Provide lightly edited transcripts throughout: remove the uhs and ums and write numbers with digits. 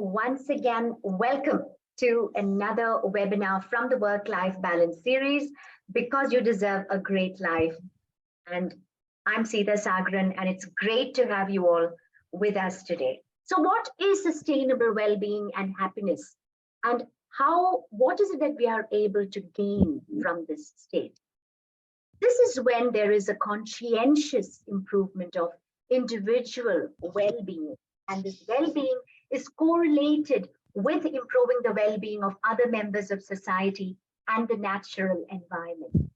once again, welcome to another webinar from the Work-Life Balance series, Because You Deserve a Great Life. And I'm Sita Sagaran, and it's great to have you all with us today. So what is sustainable well-being and happiness? And what is it that we are able to gain from this state? This is when there is a conscientious improvement of individual well-being, and this well-being is correlated with improving the well-being of other members of society and the natural environment.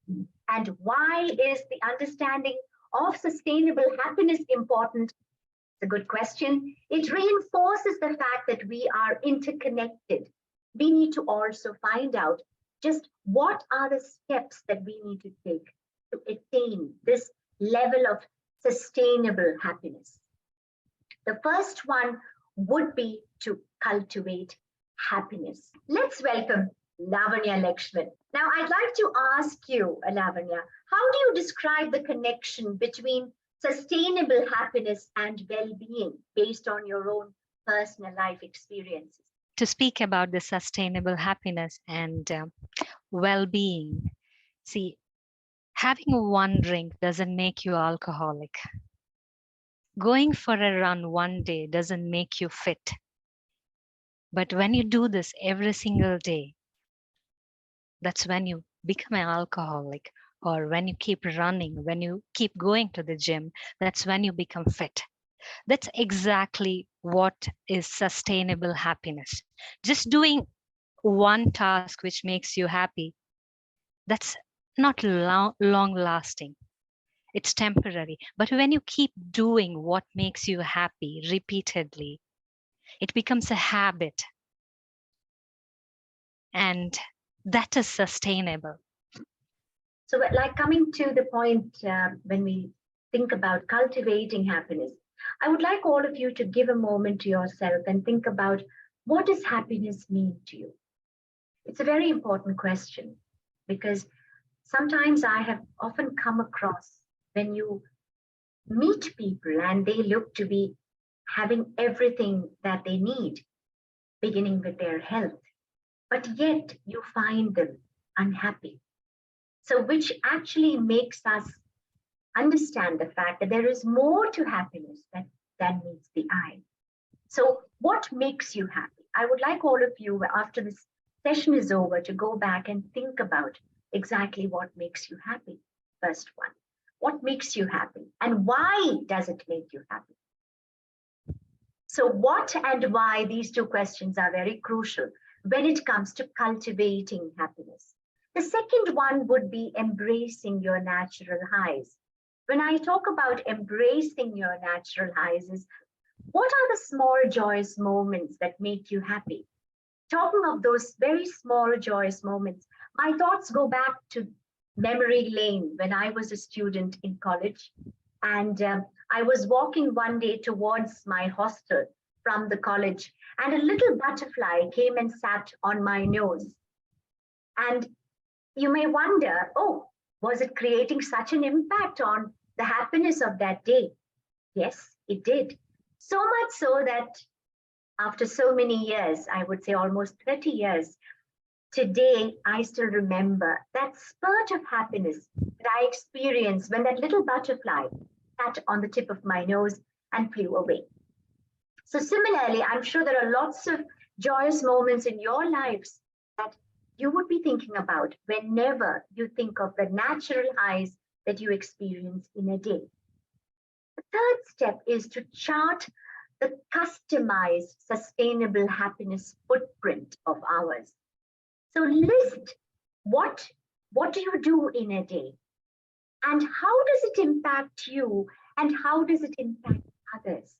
And why is the understanding of sustainable happiness important? It's a good question. It reinforces the fact that we are interconnected. We need to also find out just what are the steps that we need to take to attain this level of sustainable happiness. The first one would be to cultivate happiness. Let's welcome Lavanya Lakshman. Now, I'd like to ask you, Lavanya, how do you describe the connection between sustainable happiness and well-being based on your own personal life experiences? To speak about the sustainable happiness and well-being, see, having one drink doesn't make you alcoholic. Going for a run one day doesn't make you fit. But when you do this every single day, that's when you become an alcoholic. Or when you keep running, when you keep going to the gym, that's when you become fit. That's exactly what is sustainable happiness. Just doing one task which makes you happy, that's not long lasting. It's temporary. But when you keep doing what makes you happy repeatedly, it becomes a habit. And that is sustainable. So like coming to the point when we think about cultivating happiness, I would like all of you to give a moment to yourself and think about, what does happiness mean to you? It's a very important question, because sometimes I have often come across when you meet people and they look to be having everything that they need, beginning with their health, but yet you find them unhappy. So which actually makes us understand the fact that there is more to happiness than meets the eye. So what makes you happy? I would like all of you, after this session is over, to go back and think about exactly what makes you happy. First one, what makes you happy and why does it make you happy? So what and why, these two questions are very crucial when it comes to cultivating happiness. The second one would be embracing your natural highs. When I talk about embracing your natural highs, is what are the small joyous moments that make you happy? Talking of those very small joyous moments, my thoughts go back to memory lane when I was a student in college. And I was walking one day towards my hostel from the college, and a little butterfly came and sat on my nose. And you may wonder, oh, was it creating such an impact on the happiness of that day? Yes, it did. So much so that after so many years, I would say almost 30 years, today I still remember that spurt of happiness that I experienced when that little butterfly sat on the tip of my nose and flew away. So similarly, I'm sure there are lots of joyous moments in your lives that you would be thinking about whenever you think of the natural highs that you experience in a day. The third step is to chart the customized sustainable happiness footprint of ours. So list what do you do in a day, and how does it impact you, and how does it impact others?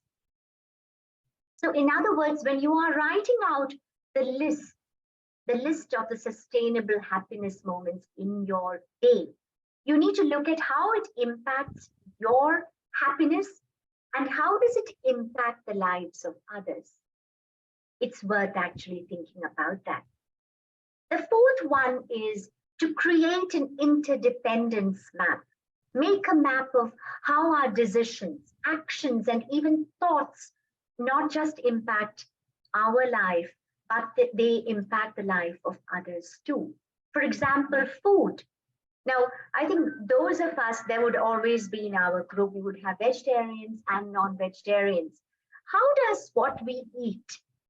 So in other words, when you are writing out the list of the sustainable happiness moments in your day, you need to look at how it impacts your happiness and how does it impact the lives of others. It's worth actually thinking about that. The fourth one is to create an interdependence map. Make a map of how our decisions, actions, and even thoughts not just impact our life, but that they impact the life of others too. For example, food. Now, I think those of us, there would always be in our group, we would have vegetarians and non-vegetarians. How does what we eat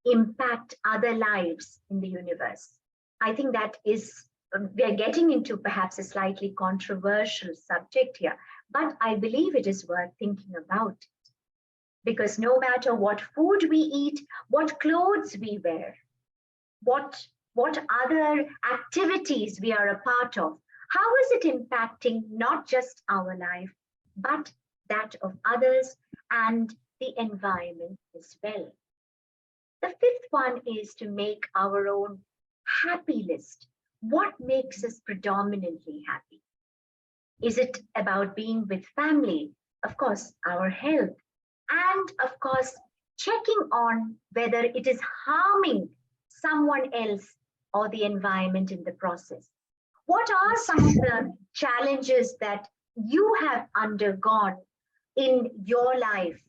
impact other lives in the universe? I think that is, we are getting into perhaps a slightly controversial subject here, but I believe it is worth thinking about. Because no matter what food we eat, what clothes we wear, what other activities we are a part of, how is it impacting not just our life, but that of others and the environment as well? The fifth one is to make our own happy list. What makes us predominantly happy? Is it about being with family? Of course, our health. And of course, checking on whether it is harming someone else or the environment in the process. What are some of the challenges that you have undergone in your life,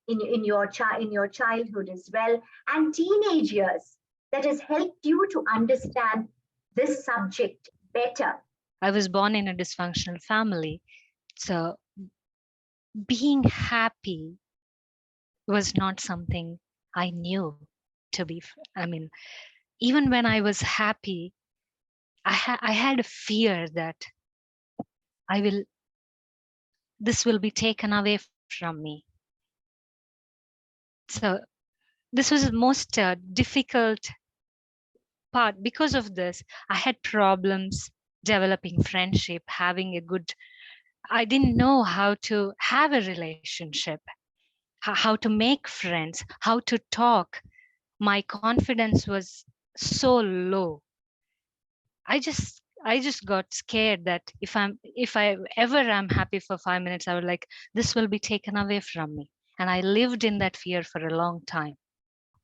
in your childhood as well, and teenage years, that has helped you to understand this subject better? I was born in a dysfunctional family, so being happy was not something I knew to be. I mean, even when I was happy, I had a fear that this will be taken away from me. So this was the most difficult part. Because of this, I had problems developing friendship, having a good, I didn't know how to have a relationship, how to make friends, how to talk. My confidence was so low. I just got scared that if I ever am happy for 5 minutes, I would like, this will be taken away from me. And I lived in that fear for a long time.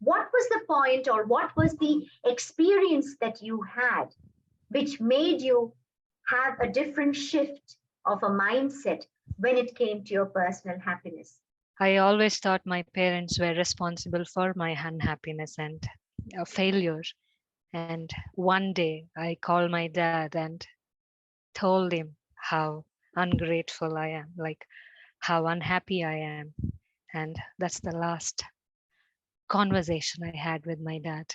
What was the point, or what was the experience that you had which made you have a different shift of a mindset when it came to your personal happiness? I always thought my parents were responsible for my unhappiness and failure. And one day I called my dad and told him how ungrateful I am, like how unhappy I am. And that's the last conversation I had with my dad.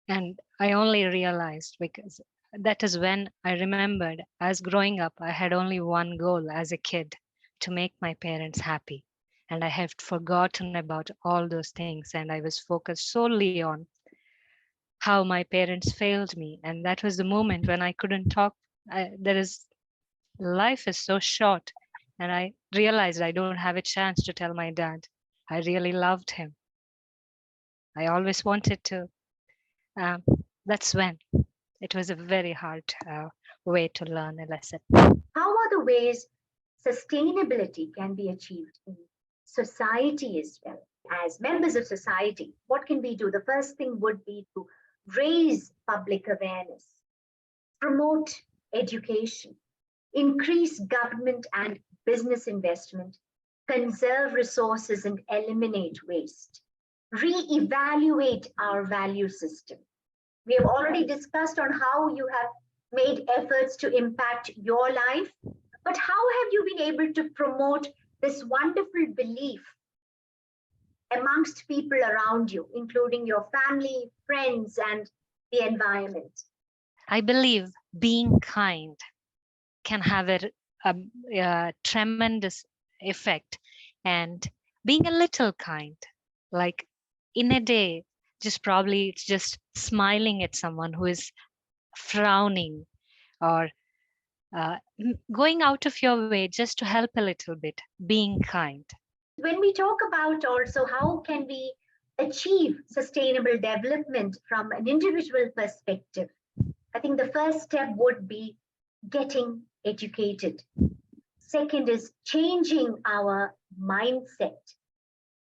And I only realized because that is when I remembered, as growing up, I had only one goal as a kid, to make my parents happy. And I had forgotten about all those things, and I was focused solely on how my parents failed me. And that was the moment when I couldn't talk. Life is so short, and I realized I don't have a chance to tell my dad I really loved him. I always wanted to. That's when it was a very hard way to learn a lesson. How are the ways sustainability can be achieved in society as well? As members of society, what can we do? The first thing would be to raise public awareness, promote education, increase government and business investment, conserve resources and eliminate waste, re-evaluate our value system. We have already discussed on how you have made efforts to impact your life, but how have you been able to promote this wonderful belief amongst people around you, including your family, friends, and the environment? I believe being kind can have a tremendous effect, and being a little kind, like in a day, it's just smiling at someone who is frowning, or going out of your way just to help a little bit, being kind. When we talk about also how can we achieve sustainable development from an individual perspective, I think the first step would be getting educated. Second is changing our mindset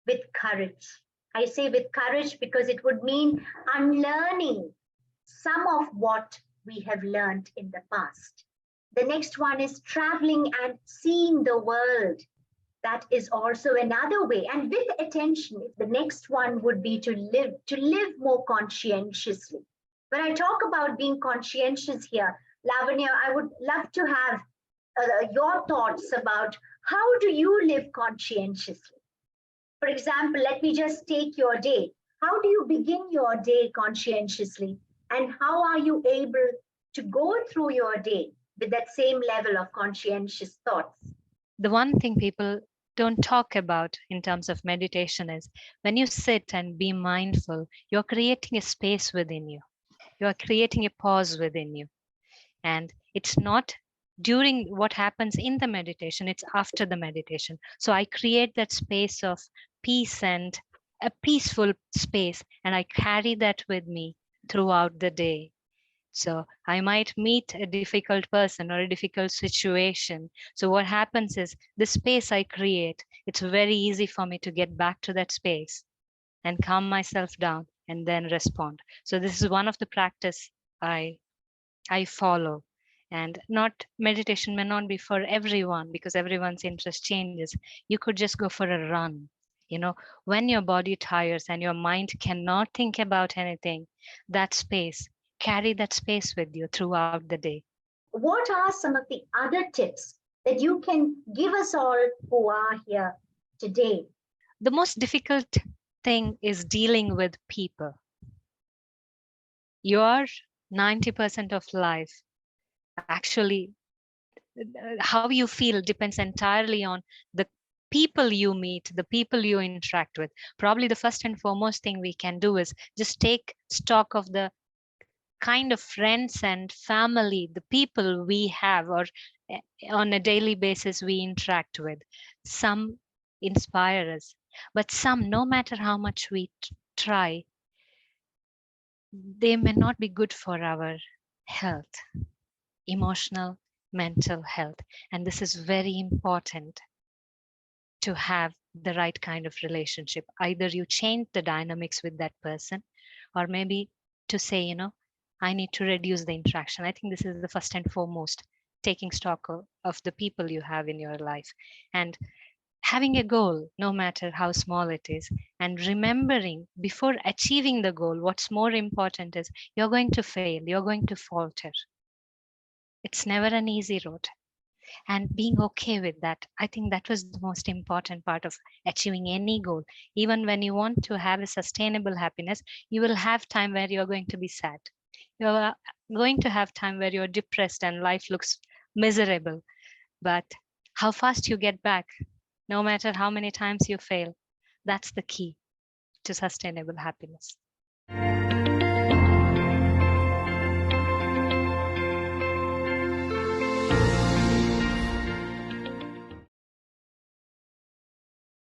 with courage. I say with courage because it would mean unlearning some of what we have learned in the past. The next one is traveling and seeing the world. That is also another way. And with attention, the next one would be to live more conscientiously. When I talk about being conscientious here, Lavanya, I would love to have your thoughts about how do you live conscientiously? For example, let me just take your day. How do you begin your day conscientiously? And how are you able to go through your day with that same level of conscientious thoughts? The one thing people don't talk about in terms of meditation is when you sit and be mindful, you're creating a space within you. You're creating a pause within you. And it's not during what happens in the meditation, it's after the meditation. So I create that space of peace and a peaceful space, and I carry that with me throughout the day. So I might meet a difficult person or a difficult situation. So what happens is the space I create, it's very easy for me to get back to that space and calm myself down and then respond. So this is one of the practice I follow. And not meditation may not be for everyone because everyone's interest changes. You could just go for a run. When your body tires and your mind cannot think about anything, that space, carry that space with you throughout the day. What are some of the other tips that you can give us all who are here today? The most difficult thing is dealing with people. Your 90% of life actually, how you feel depends entirely on the people you meet, the people you interact with. Probably the first and foremost thing we can do is just take stock of the kind of friends and family, the people we have, or on a daily basis we interact with. Some inspire us, but some, no matter how much we try, they may not be good for our health, emotional, mental health. And this is very important to have the right kind of relationship. Either you change the dynamics with that person, or maybe to say, I need to reduce the interaction. I think this is the first and foremost, taking stock of the people you have in your life and having a goal, no matter how small it is, and remembering before achieving the goal, what's more important is you're going to fail, you're going to falter. It's never an easy road. And being okay with that, I think that was the most important part of achieving any goal. Even when you want to have a sustainable happiness, you will have time where you're going to be sad. You're going to have time where you're depressed and life looks miserable. But how fast you get back, no matter how many times you fail, that's the key to sustainable happiness.